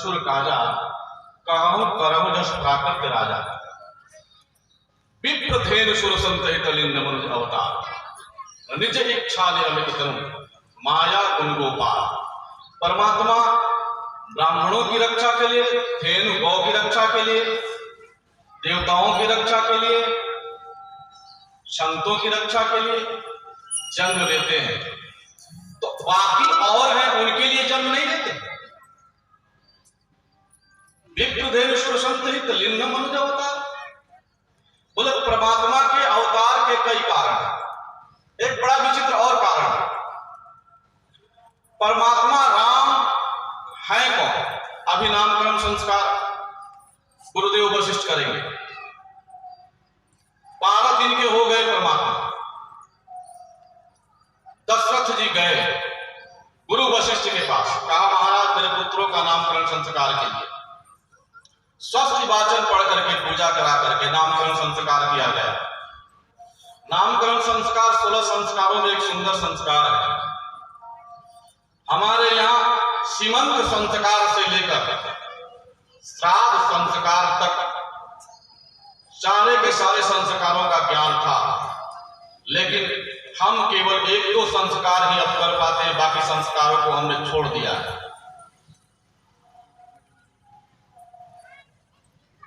असुर काजा, कहूं करहु जस प्राकृत राजा। विप्र धेनु सुर संतहित लिंग मनुज अवतार, निज इच्छा निरमित तनु माया गुण गोपाल। परमात्मा ब्राह्मणों की रक्षा के लिए, धेनु गौ की रक्षा के लिए, देवताओं की रक्षा के लिए, संतों की रक्षा के लिए जन्म लेते हैं। तो बाकी और हैं उनके लिए जन्म नहीं लेते। विप्र सुर संतहित लिंग मनुज अवतार, बोले परमात्मा के अवतार के कई कारण हैं। एक बड़ा विचित्र और कारण है, परमात्मा राम है कौन? अभी नामकरण संस्कार गुरुदेव वशिष्ठ करेंगे। 12 दिन के हो गए परमात्मा, दशरथ जी गए गुरु वशिष्ठ के पास, कहा महाराज मेरे पुत्रों का नामकरण संस्कार कीजिए। स्वस्थ वाचन पढ़ करके पूजा करा करके नामकरण संस्कार किया गया। नामकरण संस्कार 16 संस्कारों में एक सुंदर संस्कार है। हमारे यहाँ सीमंत संस्कार से लेकर श्राद्ध संस्कार तक सारे के सारे संस्कारों का ज्ञान था, लेकिन हम केवल 1-2 संस्कार ही अब कर पाते हैं, बाकी संस्कारों को हमने छोड़ दिया है।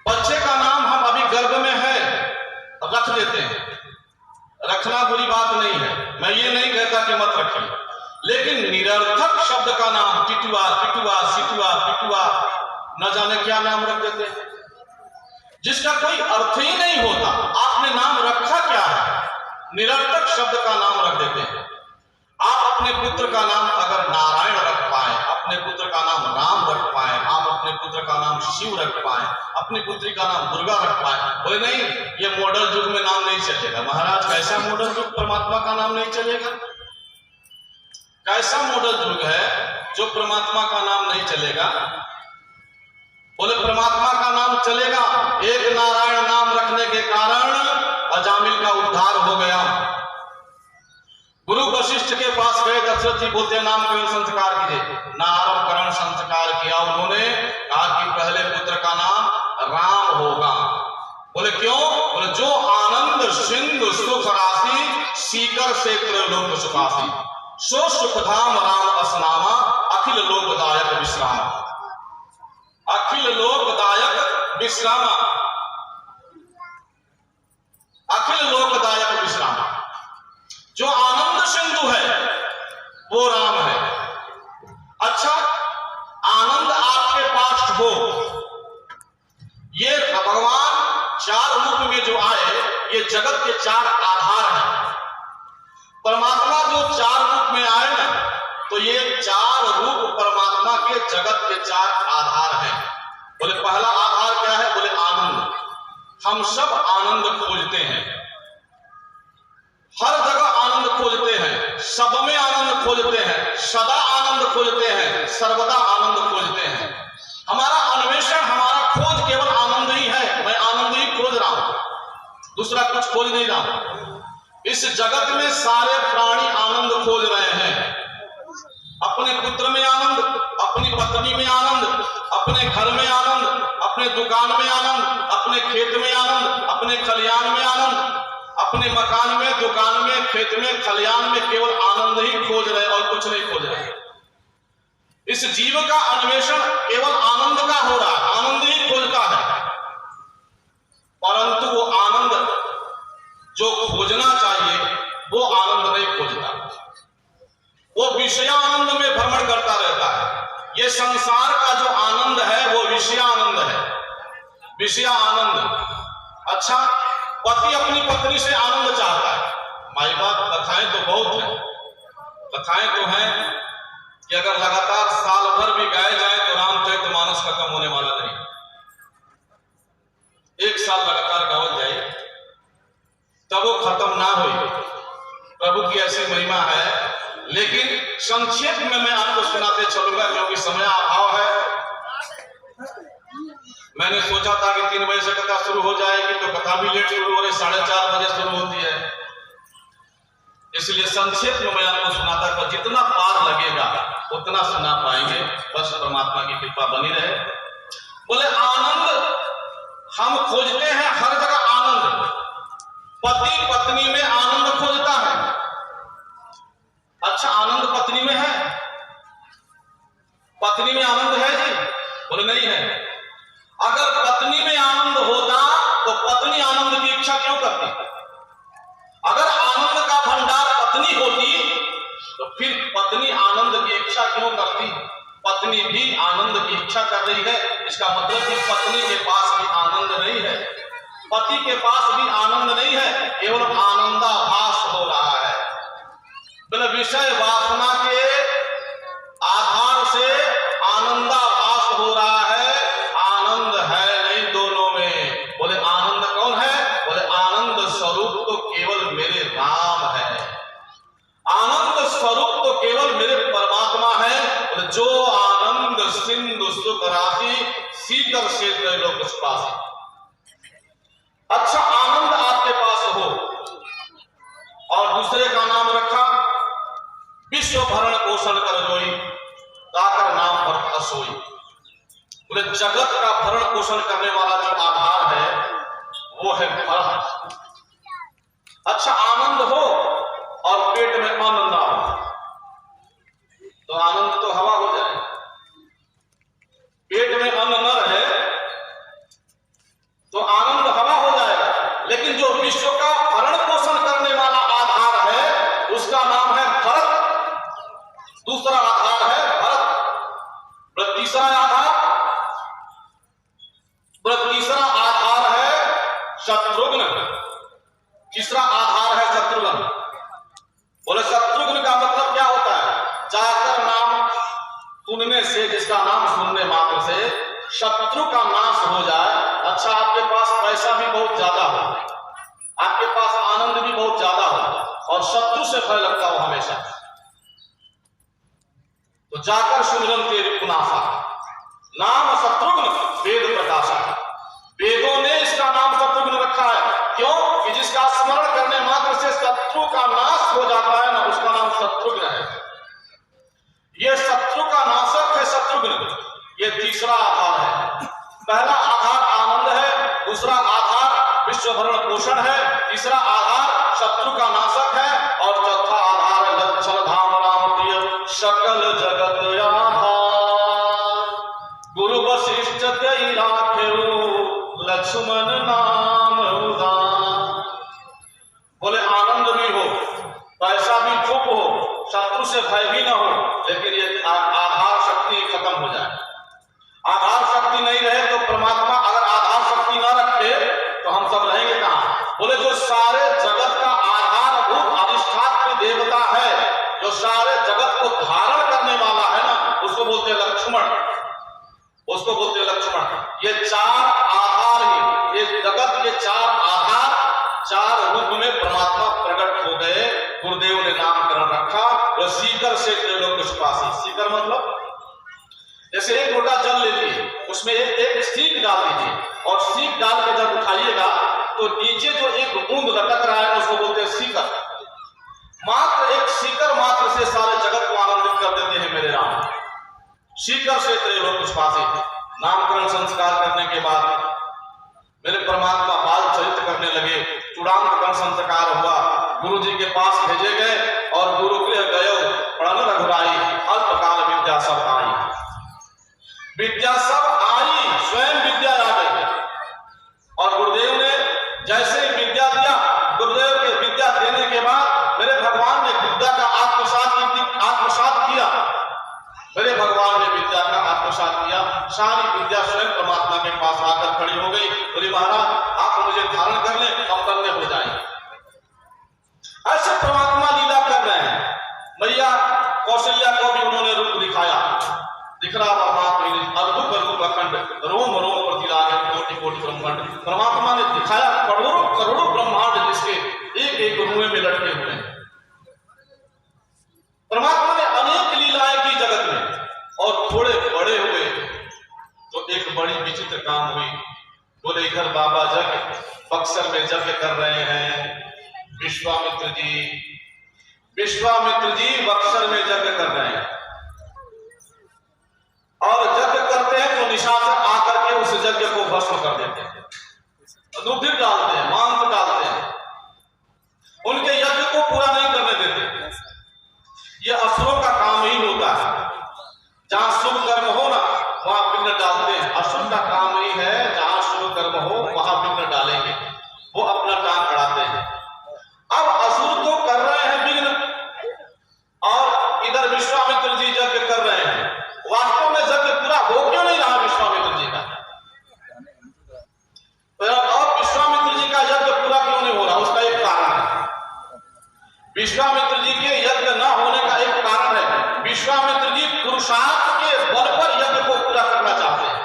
बच्चे का नाम हम अभी गर्भ में है रख देते हैं, रखना बुरी बात नहीं है, मैं ये नहीं कहता कि मत रखिए, लेकिन निरर्थक शब्द का नाम टिटुआ, पिटुआ, सिटुआ, पिटुआ, न जाने क्या नाम रख देते हैं जिसका कोई अर्थ ही नहीं होता। आपने नाम रखा क्या है? निरर्थक शब्द का नाम रख देते हैं। आप अपने पुत्र का नाम अगर नारायण रख पाए, अपने पुत्र का नाम राम रख पाए, आप अपने पुत्र का नाम शिव रख पाए, अपनी पुत्री का नाम दुर्गा रख पाए, बोले नहीं ये मॉडल युग में नाम नहीं चलेगा। महाराज कैसा मॉडल युग? परमात्मा का नाम नहीं चलेगा? कैसा मॉडल युग है जो परमात्मा का नाम नहीं चलेगा? बोले परमात्मा का नाम चलेगा। एक नारायण नाम रखने के कारण अजामिल का उद्धार हो गया। गुरु वशिष्ठ के पास गए, दशरथ जी बोलते नामकरण संस्कार कीजिए। नामकरण संस्कार किया उन्होंने, कहा कि पहले पुत्र का नाम राम होगा। बोले क्यों? बोले जो आनंद सिंधु सुख राशि, सीकर से त्रैलोक सुखासी, सो सुखधाम राम असनामा, अखिल लोकदायक विश्रामा। अखिल लोकदायक विश्रामा, अखिल लोकदायक विश्रामा। जो आनंद सिंधु है वो राम है। अच्छा, आनंद आपके पास हो, ये भगवान 4 रूप में जो आए, ये जगत के 4 आधार हैं। परमात्मा जो 4 रूप में आए ना, तो ये 4 रूप परमात्मा के जगत के 4 आधार हैं। बोले पहला आधार क्या है? बोले आनंद। हम सब आनंद खोजते हैं, हर जगह आनंद खोजते हैं, सब में आनंद खोजते हैं, सदा आनंद खोजते हैं, सर्वदा आनंद खोजते हैं। हमारा अन्वेषण, हमारा खोज केवल आनंद ही है। मैं आनंद ही खोज रहा हूं, दूसरा कुछ खोज नहीं रहा हूं। इस जगत में सारे प्राणी आनंद खोज रहे हैं। अपने पुत्र में आनंद, अपनी पत्नी में आनंद, अपने घर में आनंद, अपने दुकान में आनंद, अपने खेत में आनंद, अपने खलियान में आनंद, अपने मकान में, दुकान में, खेत में, खलियान में केवल आनंद ही खोज रहे और कुछ नहीं खोज रहे। इस जीव का अन्वेषण केवल आनंद का हो रहा है, आनंद ही खोजता है, परंतु वो आनंद जो खोजना चाहिए वो आनंद नहीं खोजता। वो विषयानंद में भ्रमण करता रहता है। ये संसार का जो आनंद है वो विषयानंद है, विषयानंद। अच्छा, पति अपनी पत्नी से आनंद चाहता है। माई बात, कथाएं तो बहुत हैं, कथाएं तो हैं कि अगर लगातार साल भर भी गाए जाए तो रामचरितमानस खत्म होने वाला नहीं। 1 साल लगातार गावत जाए तब वो खत्म ना हुई। प्रभु की ऐसी महिमा है, लेकिन संक्षेप में मैं आपको सुनाते चलूंगा क्योंकि समय अभाव है। मैंने सोचा था कि 3 बजे से कथा शुरू हो जाएगी, तो कथा भी लेट शुरू हो रही, 4:30 बजे शुरू होती है। इसलिए संक्षेप में मैं आपको सुनाता था, जितना पार लगेगा उतना सुना पाएंगे। बस परमात्मा की कृपा बनी रहे। बोले आनंद हम खोजते हैं हर जगह आनंद। पति पत्नी में आनंद खोजता है। अच्छा आनंद पत्नी में है? पत्नी में आनंद है जी? बोले नहीं है। अगर पत्नी में आनंद होता तो पत्नी आनंद की इच्छा क्यों करती? अगर आनंद का भंडार पत्नी होती तो फिर पत्नी आनंद की इच्छा क्यों करती? पत्नी भी आनंद की इच्छा कर रही है, इसका मतलब कि पत्नी के पास भी आनंद नहीं है, पति के पास भी आनंद नहीं है, केवल आनंदाभास हो रहा है। बोले विषय वासना के आधार से आनंदाभास हो रहा है, आनंद है नहीं दोनों में। बोले आनंद कौन है? बोले आनंद स्वरूप तो केवल मेरे राम है, आनंद स्वरूप तो केवल मेरे परमात्मा है। बोले जो आनंद सिंधु सुख राशि सीकर से त्रैलोक पासी। अच्छा आनंद आपके पास हो और दूसरे का नाम रखा विश्व भरण पोषण कर जोई गाकर नाम पर असोई। बोले जगत का भरण पोषण करने वाला जो आधार है वो है भरण। अच्छा आनंद हो और पेट में अन्न ना हो तो आनंद तो हवा हो जाए। पेट में अन्न न रहे तो आनंद हवा हो जाएगा। लेकिन जो विश्व का भरण पोषण करने वाला आधार है उसका नाम है भरत, दूसरा आधार है भरत। तीसरा आधार है शत्रुघ्न, तीसरा आधार है शत्रुघ्न। बोले शत्रुघ्न का मतलब क्या होता है? जाकर नाम सुनने से, जिसका नाम सुनने मात्र से शत्रु का नाश हो जाए। अच्छा आपके पास पैसा भी बहुत ज्यादा हो, आपके पास आनंद भी बहुत ज्यादा हो और शत्रु से भय लगता हो हमेशा, तो जाकर सुमिरन तेरी पुनासा नाम शत्रुघ्न वेद प्रकाशा। वेदों ने इसका नाम शत्रुघ्न रखा है। क्यों? कि जिसका स्मरण करने मात्र से शत्रु का नाश हो जाता है ना, उसका नाम शत्रुघ्न है। ये शत्रु का नाशक है शत्रुघ्न। ये तीसरा आधार है। पहला आधार आनंद है, दूसरा आधार विश्व भरण पोषण है, तीसरा आधार शत्रु का नाशक है और चौथा आधार है लक्षण धाम राम प्रिय सकल जगत आधार। गुरु वशिष्ठ कई राखेऊ लक्ष्मण नाम उदार। बोले आनंद भी हो, पैसा भी खूब हो, शत्रु से भय भी ना हो, लेकिन ये आधार शक्ति खत्म हो जाए। आधार शक्ति नहीं रहे तो परमात्मा अगर आधार शक्ति ना रखे तो हम सब रहेंगे कहां? बोले जो सारे जगत का आधारभूत अधिष्ठात्र देवता है, जो सारे जगत को धारण करने वाला है ना, उसको बोलते हैं लक्ष्मण, उसको बोलते हैं लक्ष्मण। ये चार आधार ही, ये जगत के चार आधार चार रूप में परमात्मा प्रकट हो गए। गुरुदेव ने नामकरण रखा वो सीकर से त्रैलोक पासी। सीकर मतलब जैसे एक लोटा जल लीजिए, उसमें एक सीख डाल दीजिए और सीख डाल के जब उठाइएगा तो नीचे जो एक बूंद लटक रहा है उसको बोलते हैं सीकर। मात्र एक सीकर मात्र से सारे जगत को आनंदित कर देते हैं मेरे राम। सीकर से त्रैलोक पासी। नामकरण संस्कार करने के बाद मेरे परमात्मा बाल चरित्र करने लगे। चूड़ांकन संस्कार हुआ, गुरु जी के पास भेजे गए और गुरु गृह गयो पढ़न रघुराई अल्पकाल विद्या सब आई। विद्या सब आई, स्वयं विद्या आ गई और गुरुदेव ने जैसे ही विद्या दिया, गुरुदेव के विद्या देने के बाद मेरे भगवान ने विद्या का आत्मसात किया। मेरे भगवान ने विद्या का आत्मसात किया, सारी विद्या स्वयं परमात्मा के पास आकर खड़ी हो गई। बोली महाराज आप मुझे धारण कर ले, हम करने हो जाएंगे। ऐसे परमात्मा लीला कर रहे हैं। मैया कौशल्या को भी उन्होंने रूप दिखाया, दिख रहा अद्भुत रूप अखंड रोम रोम प्रतिराग कोटि कोटि ब्रह्मांड। परमात्मा ने दिखाया करोड़ों करोड़ों ब्रह्मांड जिसके एक एक रुएं में लटके हुए हैं। परमात्मा ने अनेक लीलाएं की जगत में और थोड़े बड़े हुए तो एक बड़ी विचित्र काम हुई। बोले इधर बाबा जग बक्सर में यज्ञ कर रहे हैं, विश्वामित्र जी बक्सर में यज्ञ कर रहे हैं। और यज्ञ करते हैं तो निशाचर आकर के उस यज्ञ को भस्म कर देते हैं, रुधिर डालते हैं, मांस डालते हैं, उनके यज्ञ को पूरा नहीं करने देते। ये असुरों का काम ही होता है। जहां शुभ कर्म हो ना वहां पिंड डालते हैं। असुर का काम ही है जहां शुभ कर्म हो वहां पिंड डालेंगे, वो अपना टांग अड़ाते हैं। अब असुर तो कर रहे हैं विघ्न, और इधर विश्वामित्र जी यज्ञ कर रहे हैं। वास्तव में यज्ञ पूरा हो क्यों नहीं रहा विश्वामित्र जी का? और विश्वामित्र जी का यज्ञ पूरा क्यों नहीं हो रहा? उसका एक कारण है। विश्वामित्र जी के यज्ञ न होने का एक कारण है, विश्वामित्र जी पुरुषार्थ के बल पर यज्ञ को पूरा करना चाहते हैं।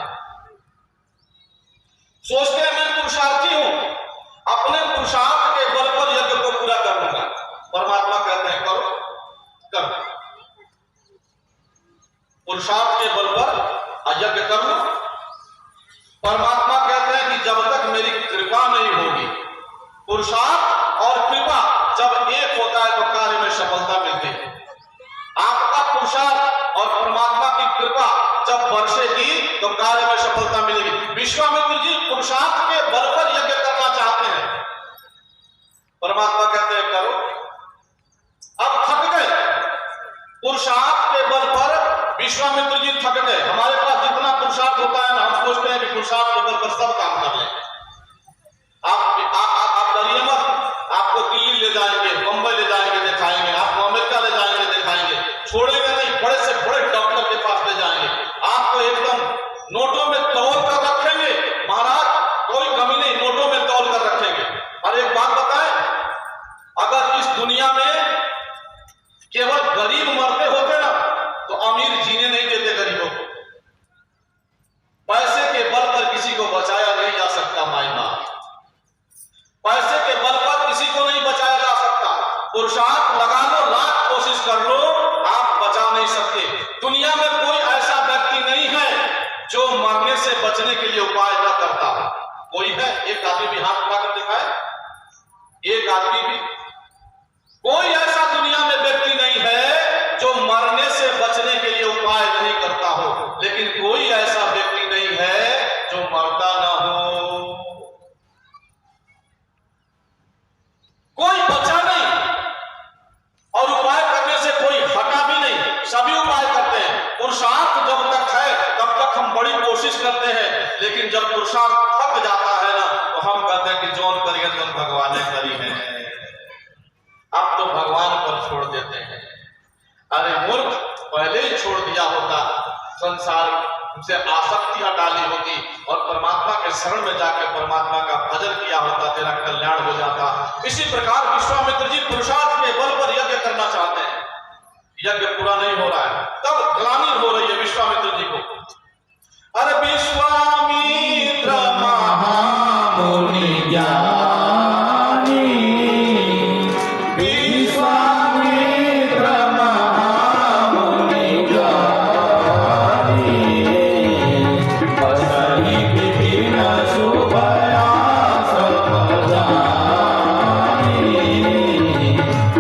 सोचते हैं मैं पुरुषार्थी हूं, अपने पुरुषार्थ के बल पर यज्ञ को पूरा कर लूंगा। परमात्मा कहते हैं करो, कर। पुरुषार्थ के बल पर यज्ञ कर लो। परमात्मा कहते हैं कि जब तक मेरी कृपा नहीं होगी, पुरुषार्थ और कृपा जब एक होता है तो कार्य में सफलता मिलती है। आपका पुरुषार्थ और परमात्मा की कृपा जब बरसेगी तो कार्य में सफलता मिलेगी। विश्वामित्र जी पुरुषार्थ के बल पर यज्ञ करना चाहते हैं, परमात्मा कहते हैं करो। अब थक गए, पुरुषार्थ के बल पर विश्वामित्र जी थक गए। हमारे पास जितना पुरुषार्थ होता है ना, हम सोचते हैं कि पुरुषार्थ के बल पर सब काम कर लें। आप डरिए मत, आपको दिल्ली ले जाएंगे, बंबई ले जाएंगे दिखाएंगे, आपको अमेरिका ले जाएंगे दिखाएंगे, छोड़ेंगे नहीं, बड़े से बड़े डॉक्टर के पास ले जाएंगे, आपको एकदम नोटों में तौल कर रखेंगे। महाराज कोई कमी नहीं, नोटों में तौल कर रखेंगे। और एक बात बताएं, अगर इस दुनिया में केवल गरीब मरते होते ना तो अमीर जीने नहीं देते गरीबों को। पैसे के बल पर किसी को बचाया नहीं जा सकता माई बाप, पैसे के बल पर किसी को नहीं बचाया जा सकता। पुरुषार्थ लगा लो, लाख कोशिश कर लो, आप बचा नहीं सकते। दुनिया में कोई ऐसा व्यक्ति नहीं है जो मरने से बचने के लिए उपाय न करता है। कोई है? एक आदमी भी हाथ उठाकर दिखाए, एक आदमी भी। कोई ऐसा दुनिया में व्यक्ति नहीं है जो मरने से बचने के लिए उपाय नहीं करता हो, लेकिन कोई ऐसा व्यक्ति नहीं है जो मरता ना हो। कोई बचा नहीं और उपाय करने से कोई हटा भी नहीं, सभी उपाय करते हैं। पुरुषार्थ जब तक है तब तक हम बड़ी कोशिश करते हैं, लेकिन जब पुरुषार्थ थक जाता है ना तो हम कहते हैं कि जौन करिए तुम भगवान ने करी है, अब तो भगवान पर छोड़ देते हैं। अरे मूर्ख, पहले ही छोड़ दिया होता, संसार से आसक्ति हटा ली होती और परमात्मा के शरण में जाकर परमात्मा का भजन किया होता, तेरा कल्याण हो जाता। इसी प्रकार विश्वामित्र जी पुरुषार्थ के बल पर यज्ञ करना चाहते हैं, यज्ञ पूरा नहीं हो रहा है, तब ग्लानि हो रही है विश्वामित्र जी को। अरे विश्वामित्र महामुनि ज्ञानी, विश्वामित्र महामुनि ज्ञानी, बसहि विभिन्न शुभ आश्रम जानी,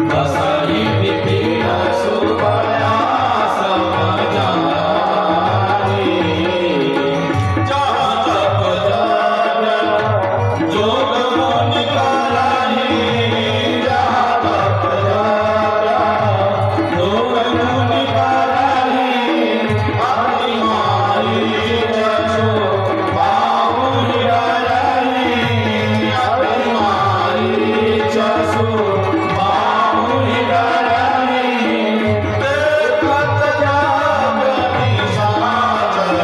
बसहि विभिन्न शुभ आश्रम जानी, जहाँ तप यज्ञ जोग मुनि कराही, जहाँ तप यज्ञ जोग मुनि कराही, अपनी माई चक्षु बाहुनि डराही, अपनी माई चक्षु बाहुनि डराही, देखत जग निशाचर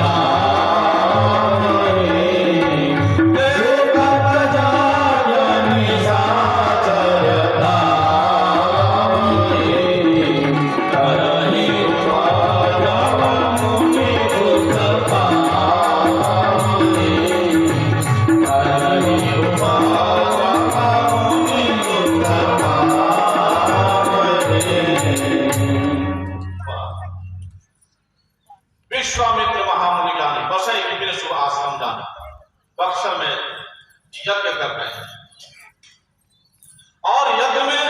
धारी, देखत जग निशाचर धारी, करहि उपद्रव मुनि दुख पावनी, करहि उपद्रव मुनि दुख पावनी। विश्वामित्र महामुनि ज्ञानी, बसई विभिन्न शुभ आश्रम जानी, बक्सर में यज्ञ कर रहे हैं। और यज्ञ में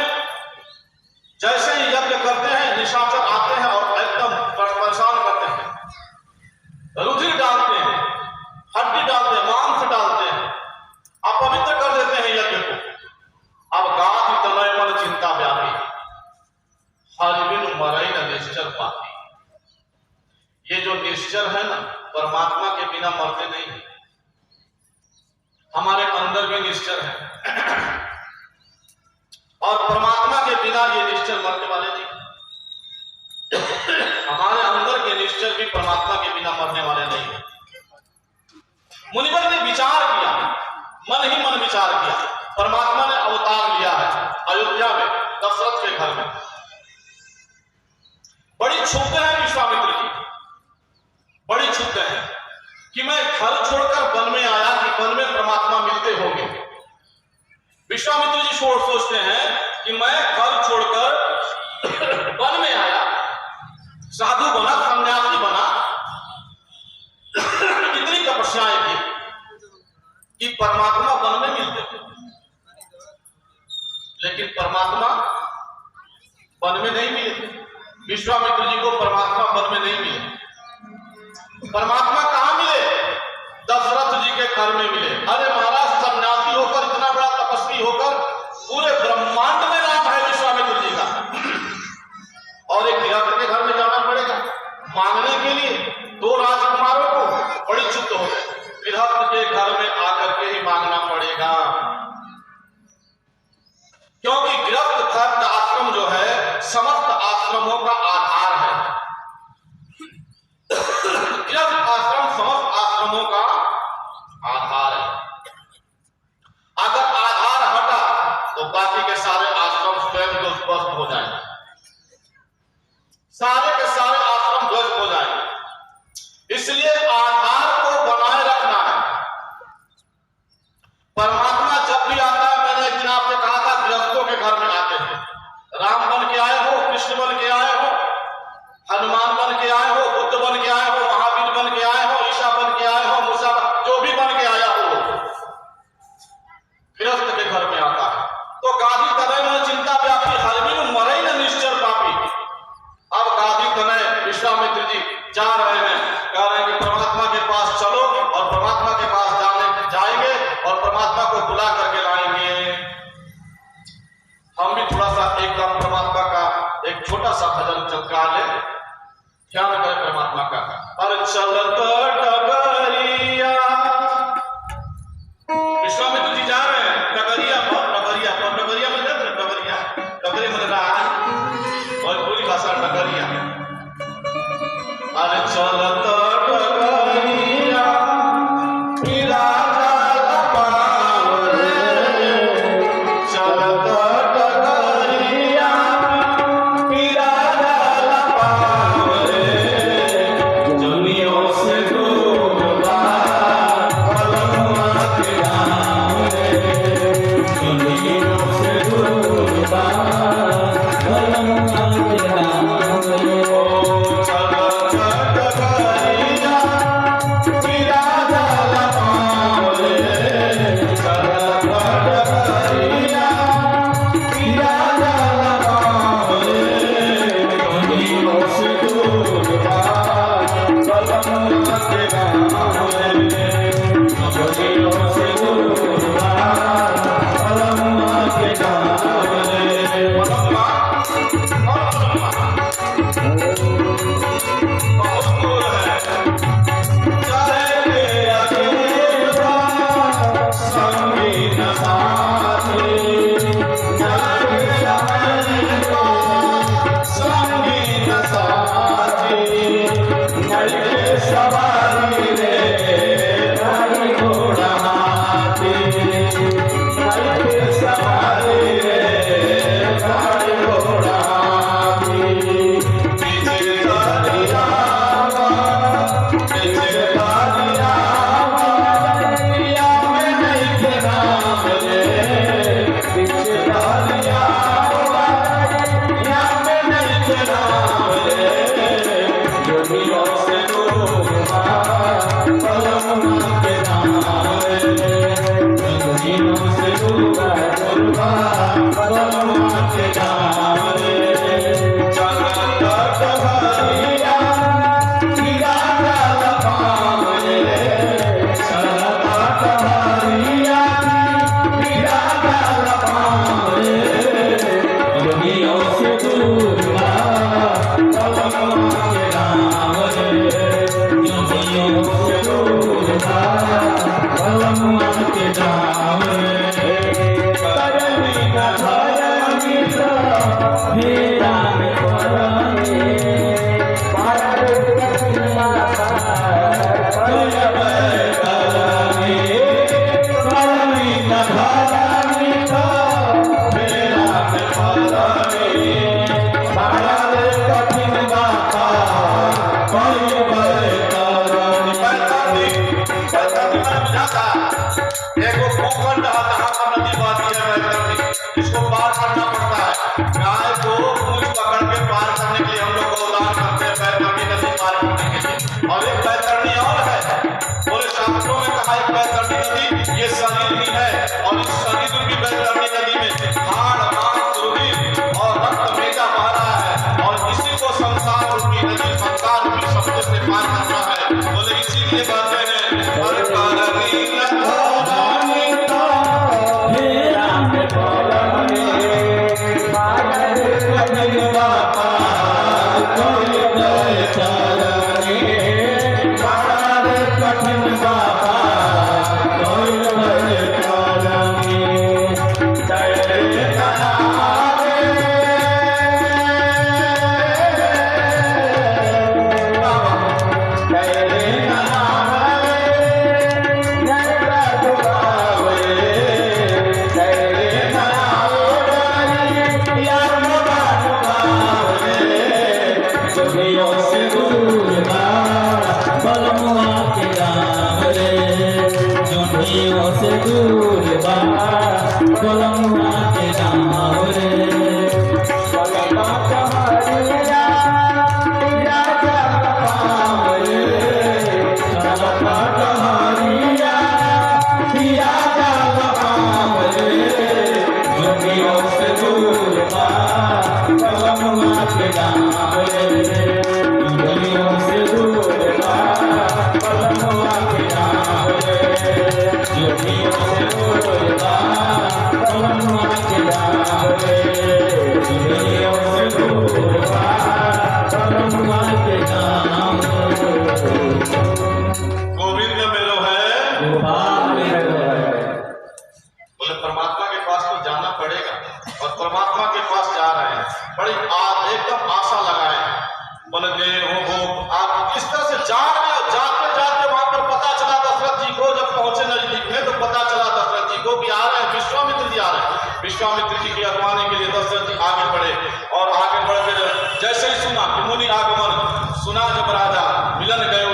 जैसे ही यज्ञ करते हैं निशाचर आते हैं और एकदम परेशान करते हैं। परमात्मा के बिना मरते नहीं है। हमारे अंदर भी निश्चल है और परमात्मा के बिना ये निश्चल मरने वाले नहीं। हमारे अंदर के निश्चल भी परमात्मा के बिना मरने वाले नहीं है। मुनिवर ने विचार किया, मन ही मन विचार किया। परमात्मा ने अवतार लिया है अयोध्या में, दशरथ के घर में। बड़ी क्षुब्ध है विश्वामित्र जी, बड़ी क्षुब्ध है कि मैं घर छोड़कर वन में आया कि वन में परमात्मा मिलते होंगे। विश्वामित्र जी सोचते हैं कि मैं घर छोड़कर वन में आया, साधु बना, सन्यासी बना, इतनी तपस्याएं की कि परमात्मा वन में मिलते थे, लेकिन परमात्मा वन में नहीं मिले। विश्वामित्र जी को परमात्मा वन में नहीं मिले। परमात्मा कहां मिले? दशरथ जी के घर में मिले। अरे महाराज, सन्यासी होकर, इतना बड़ा तपस्वी होकर, पूरे ब्रह्मांड में नाम है विश्वामित्र जी का, और एक गृहस्थ के घर में जाना पड़ेगा मांगने के लिए। दो राजकुमारों को बड़ी क्षुब्ध हो गए, गृहस्थ के घर में आकर के ही मांगना पड़ेगा, क्योंकि गृहस्थ धर्म आश्रम जो है समस्त आश्रमों का आधार है। गृहस्थ आश्रम समस्त आश्रमों का आधार है। अगर आधार हटा तो बाकी के सारे आश्रम स्वयं ध्वस्त हो जाएंगे, सारे के सारे आश्रम ध्वस्त हो जाएंगे। इसलिए आधार को बनाए रखना है। परमात्मा जब भी आता है, मैंने एक दिन आपसे कहा था, गृहस्थों के घर में आते हैं। राम बन के आए हो, कृष्ण बन के आए हो, हनुमान बन के आए हो, बुद्ध बन के आए हो, महावीर बन के आए हो, ईसा बन के आए हो, मूसा, जो भी बन के आया हो, गृहस्थ के घर में आता है। तो गादी तनय मन चिंता व्यापी, हरबिन मरई न निश्चर पापी। अब गादी तनय विश्वामित्र जी जा रहे हैं, कह रहे हैं कि परमात्मा के पास चलो, और परमात्मा के पास जाएंगे और परमात्मा को बुला करके लाएंगे। हम भी थोड़ा सा एक बार परमात्मा का एक छोटा सा भजन चमका ले, ध्यान करें परमात्मा का। पर चलत डगरिया, विश्वामित्र जी जा रहे हैं डगरिया पर, डगरिया में डगरी में रहा और पूरी भाषा डगरिया। अरे चलत डगरिया सवारी रे घोड़ा सुना था एक वो भूखंड जहाँ पर नदी बहती है बैतरणी, इसको पार करना पड़ता है। गाय को पूंछ पकड़ के पार करने के लिए हम लोग गोदान करते हैं बैतरणी नदी पार करने के लिए। और एक बैतरणी और है, बोले शास्त्रों में कहा एक बैतरणी नदी ये शरीर ही है, और इस शरीर रूपी बैतरणी नदी में हाड़ मांस रुधिर और रक्त मेजा बह रहा है, और इसी को संसार रूपी नदी संसार रूपी शब्द से पार करना है। बोले इसीलिए कहते हैं हर कारणी विश्वामित्र जी की अगवानी के लिए दशरथ जी आगे बढ़े, और आगे बढ़ते जैसे ही सुना कि मुनि आगमन सुना, जब राजा मिलन गए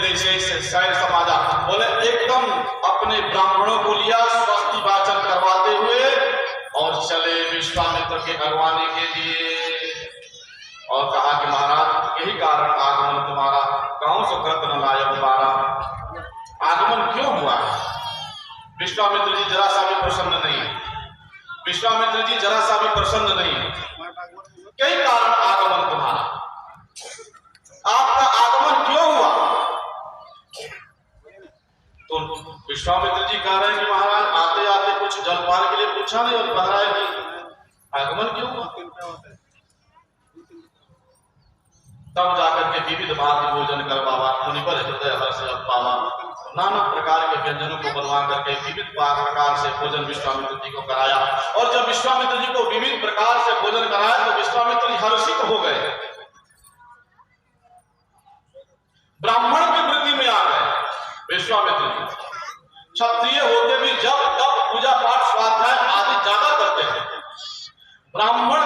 देशे से शहर समाजा, बोले एकदम अपने ब्राह्मणों को लिया स्वस्ति वाचन करवाते हुए और चले विश्वामित्र के अगवानी के लिए, और कहा कि महाराज यही कारण आगमन तुम्हारा, गांव से कृत न लायक तुम्हारा आगमन क्यों हुआ? विश्वामित्र जी जरा सा भी प्रसन्न नहीं है, विश्वामित्र जी जरा सा भी प्रसन्न नहीं है। कई कारण आगमन तुम्हारा, आपका आगमन क्यों हुआ? तो विश्वामित्र जी कह रहे हैं कि महाराज आते आते कुछ जलपान के लिए पूछा नहीं, और कह रहा है कि आगमन क्यों हुआ? तब जाकर के विविध भांति भोजन कर बाबा मुनिवर हृदय हर्ष पावा, नाना प्रकार के व्यंजनों को बनवा करके विविध प्रकार से भोजन विश्वामित्र जी को कराया। और जब विश्वामित्र जी को विविध प्रकार से भोजन कराया तो विश्वामित्र जी हर्षित हो गए, ब्राह्मण की वृत्ति में आ गए। विश्वामित्र जी क्षत्रिय होते भी जब तब पूजा पाठ स्वाध्याय आदि ज्यादा करते हैं, ब्राह्मण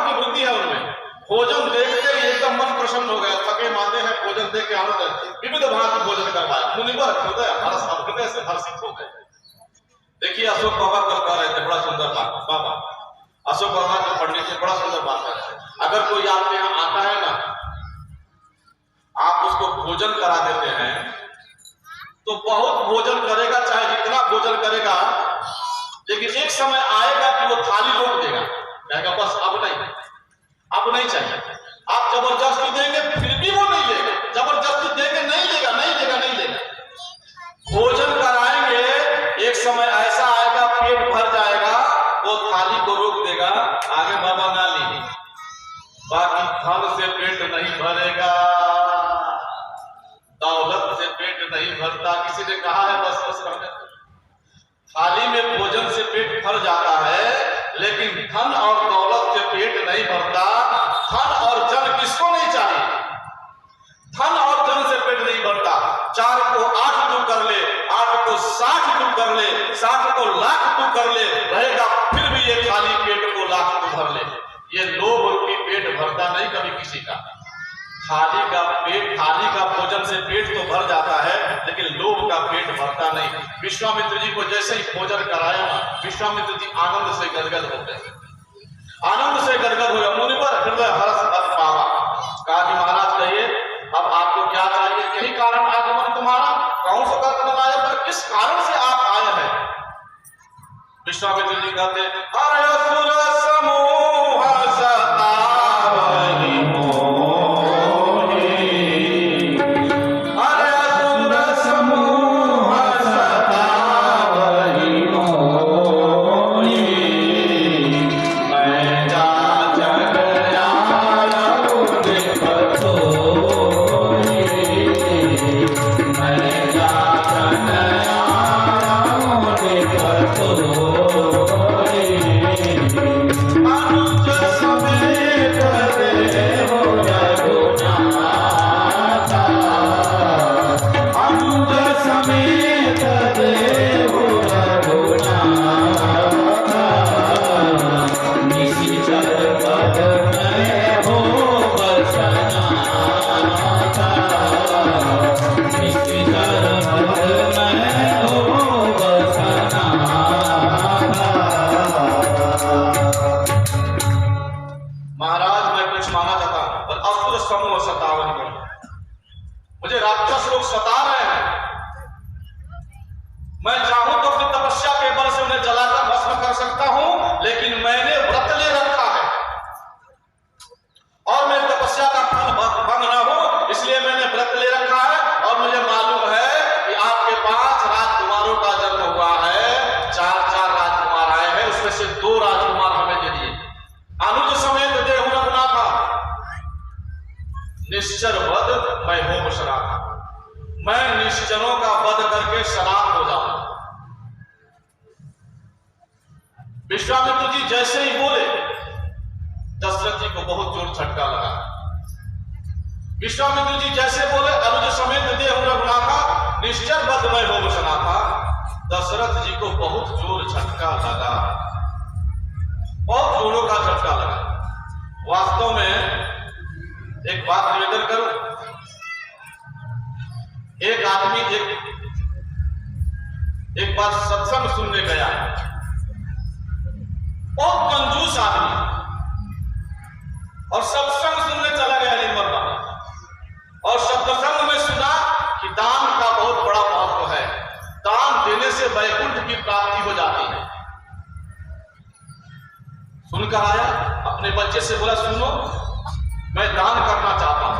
की वृत्ति है उनमें। भोजन देखते ही एकदम मन प्रसन्न हो गया, थके मांदे हैं, भोजन देख के आनंद, विविध भांति भोजन करवाया। मुनिवर हृदय से हर्षित हो गए। देखिए अशोक बाबा कह रहे थे, बड़ा सुंदर बात, बाबा अशोक बाबा जो पंडित जी बड़ा सुंदर बात कर रहे थे। अगर कोई आपके यहाँ आता है ना, आप उसको भोजन करा देते हैं तो बहुत भोजन करेगा, चाहे जितना भोजन करेगा, लेकिन एक समय आएगा कि वो थाली रोक देगा, कहेगा बस अब नहीं चाहिए। आप जबरदस्ती देंगे फिर भी वो नहीं लेगा, जबरदस्ती देंगे नहीं लेगा। भोजन कराएंगे, एक समय ऐसा आएगा पेट भर जाएगा, वो थाली को रोक देगा, आगे बाबा ना लीजिए। बाकी धन से पेट नहीं भरेगा, दौलत से पेट नहीं भरता। किसी ने कहा है बस करने, थाली में भोजन से पेट भर जाता है, लेकिन धन और दौलत से पेट नहीं भरता। धन और जन किसको नहीं चाहिए? धन और जन से पेट नहीं भरता। 4 को 8 तू कर ले, 8 को 60 तू कर ले, 60 को लाख तू कर ले, रहेगा फिर भी ये खाली पेट को लाख तू भर ले। ये लोभ रूपी पेट भरता नहीं कभी किसी का। थाली का भोजन से पेट तो भर जाता है, लेकिन लोभ का पेट भरता बढ़ता नहीं। विश्वामित्र जी को जैसे ही भोजन कराया ना, विश्वामित्र जी आनंद से गदगद हो गए, आनंद से गदगद हो गए। मुनिवर हृदय हर्ष अत पावा, कहा कि महाराज कहिए अब आपको क्या चाहिए, यही कारण आगमन तुम्हारा, कौन सा कर्तव्य लाया, पर किस कारण से आप आए हैं। विश्वामित्र जी कहते अरे असुर समूह सतावहि मोहि, अरे असुर समूह सतावहि मोहि, मैं जाचक आयो देखत होहि, मैं जाचक आयो देखत होहि। अनुज समेत देव रघुनाथा, अनुज समेत देव रघुनाथा, निशिचर पद में हो बसनाथा, निशिचर पद में हो बसनाथा। महाराज मैं कुछ मांगना चाहता हूं, पर असुर समूह सतावहि मोहि, मुझे राक्षस लोग सता रहे हैं। मैं चाहूं तो अपनी तपस्या के बल से उन्हें जलाकर भस्म कर सकता हूं, लेकिन मैंने व्रत ले रखा है और मैं तपस्या का फल भंग न हो, इसलिए मैंने व्रत ले रखा है। और मुझे मालूम है कि आपके 5 राजकुमारों का जन्म हुआ है, 4 राजकुमार आए हैं, उसमें से 2 राजकुमार हमें दे दिए। अनुज समेत देहु रघुनाथा, निश्चर वध मैं हो शराब, मैं निश्चरों का वध करके शराब हो जाऊं। विश्वामित्र जी जैसे ही बोले, दशरथ जी को बहुत जोर झटका लगा। विश्वामित्र जी जैसे बोले अनुज समेत देहु रघुनाथा, निश्चर वध मैं हो शराब, दशरथ जी को बहुत जोर झटका लगा, बहुत जोरों का झटका लगा। वास्तव में एक बात निवेदन करूं, एक आदमी एक बार सत्संग सुनने गया, बहुत कंजूस आदमी, और सत्संग सुनने चला गया निर्मल, और सत्संग में सुना कि दान का बहुत बड़ा महत्व है, दान देने से वैकुंठ की प्राप्ति हो जाती है। सुनकर आया, अपने बच्चे से बोला सुनो मैं दान करना चाहता हूं।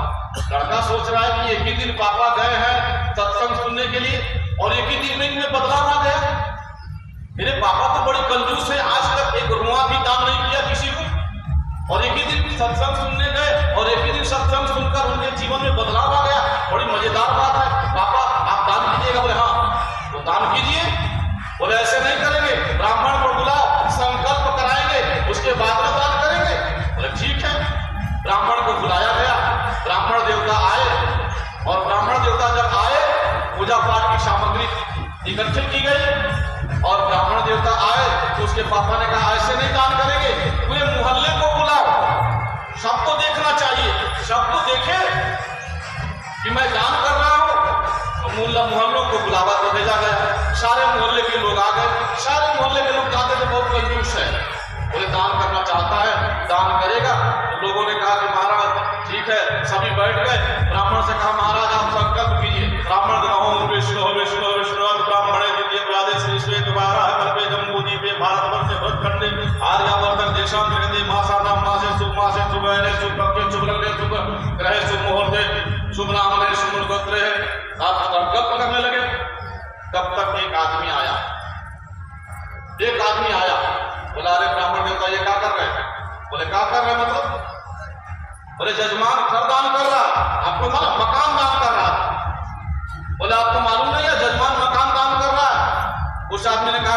लड़का सोच रहा है कि एक ही दिन पापा गए हैं सत्संग सुनने के लिए और एक ही दिन में इनमें बदलाव आ गया। मेरे पापा तो बड़ी कंजूस है, आज तक एक रुपया भी दान नहीं किया किसी को, और एक ही दिन सत्संग सुनने गए और एक ही दिन सत्संग सुनकर उनके जीवन में बदलाव आ गया। बड़ी मजेदार बात है, पापा आप दान कीजिएगा। बोले हाँ, तो दान कीजिए। बोले ऐसे नहीं करेंगे, ब्राह्मण को बुलाओ, संकल्प कराएंगे, उसके बाद में दान करेंगे। बोले ठीक है। ब्राह्मण को बुलाया गया, ब्राह्मण देवता आए, और ब्राह्मण देवता जब आए पूजा पाठ की सामग्री इकट्ठी की गई, और ब्राह्मण देवता आए तो उसके पापा ने कहा ऐसे नहीं दान करेंगे, पूरे मोहल्ले को बुलाओ, सबको देखना चाहिए, सबको देखे कि मैं दान कर रहा हूं। तो मोहल्लों को बुलावा तो भेजा गया, सारे मोहल्ले के लोग आ गए। सारे मोहल्ले के लोग जाते थे बहुत कंजूस है, बोले दान करना चाहता है, दान करेगा। तो लोगों ने कहा कि महाराज ठीक है, सभी बैठ गए। ब्राह्मण से कहा महाराज आप संकल्प कीजिए। ब्राह्मण ओम विष्णु विष्णु विष्णु ब्राह्मणे द्वितीय प्रादेश श्वेत बारह कल्पे जम्बूद्वीपे भारतवर्षे भरतखंडे आर्यावर्तन देशांतर्गते मासानां मासे शुभ मासे शुभने शुभ पक्षे शुभ लग्ने शुभ ग्रहे शुभ मुहूर्ते शुभ नामने शुभ गोत्रे। आप संकल्प करने लगे, तब तक एक आदमी आया। बोला अरे ब्राह्मण देवता ये क्या कर रहे हैं? बोले क्या कर रहे हैं मतलब? बोले जजमान घर दान कर रहा, आपको मालूम मकान दान कर रहा। बोले आपको मालूम नहीं है जजमान मकान दान कर रहा है? उस आदमी ने कहा